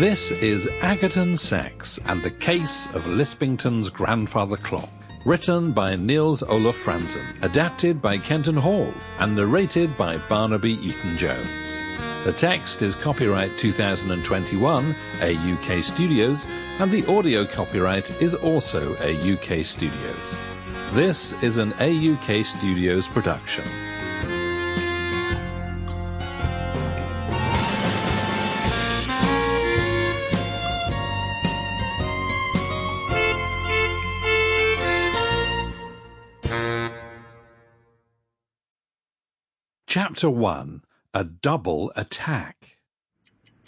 This is Agaton Sax and the Case of Lispington's Grandfather Clock, written by Nils-Olof Franzén, adapted by Quentin Hall, and narrated by Barnaby Eaton-Jones. The text is copyright 2021, AUK Studios, and the audio copyright is also AUK Studios. This is an AUK Studios production. Chapter 1. A Double Attack.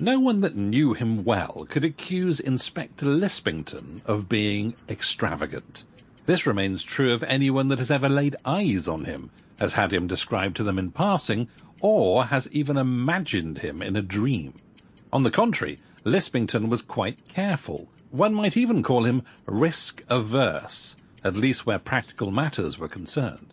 No one that knew him well could accuse Inspector Lispington of being extravagant. This remains true of anyone that has ever laid eyes on him, has had him described to them in passing, or has even imagined him in a dream. On the contrary, Lispington was quite careful. One might even call him risk-averse, at least where practical matters were concerned.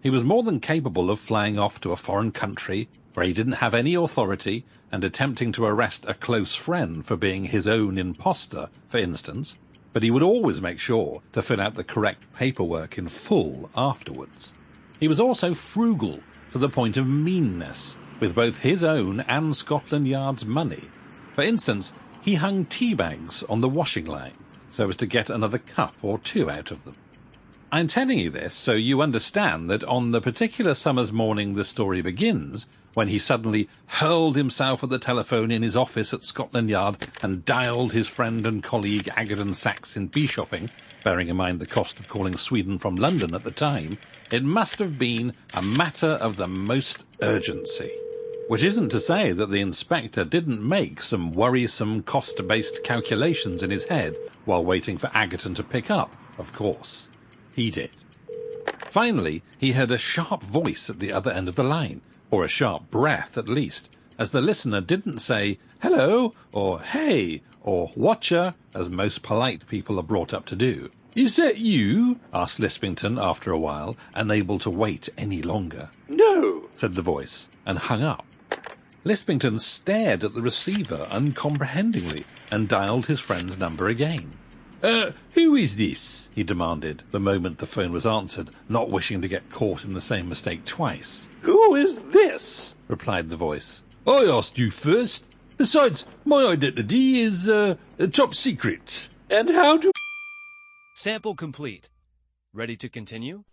He was more than capable of flying off to a foreign country where he didn't have any authority and attempting to arrest a close friend for being his own imposter, for instance, but he would always make sure to fill out the correct paperwork in full afterwards. He was also frugal to the point of meanness, with both his own and Scotland Yard's money. For instance, he hung tea bags on the washing line so as to get another cup or two out of them. I'm telling you this so you understand that on the particular summer's morning the story begins, when he suddenly hurled himself at the telephone in his office at Scotland Yard and dialed his friend and colleague Agaton Sax in bee-shopping, bearing in mind the cost of calling Sweden from London at the time, it must have been a matter of the most urgency. Which isn't to say that the inspector didn't make some worrisome cost-based calculations in his head while waiting for Agaton to pick up, of course. He did. Finally, he heard a sharp voice at the other end of the line, or a sharp breath at least, as the listener didn't say, "Hello," or "Hey," or "Watcher," as most polite people are brought up to do. "Is that you?" asked Lispington after a while, unable to wait any longer. "No," said the voice, and hung up. Lispington stared at the receiver uncomprehendingly and dialed his friend's number again. Who is this?" he demanded, the moment the phone was answered, not wishing to get caught in the same mistake twice. "Who is this?" replied the voice. "I asked you first. Besides, my identity is, top secret." "And how do—" Sample complete. Ready to continue?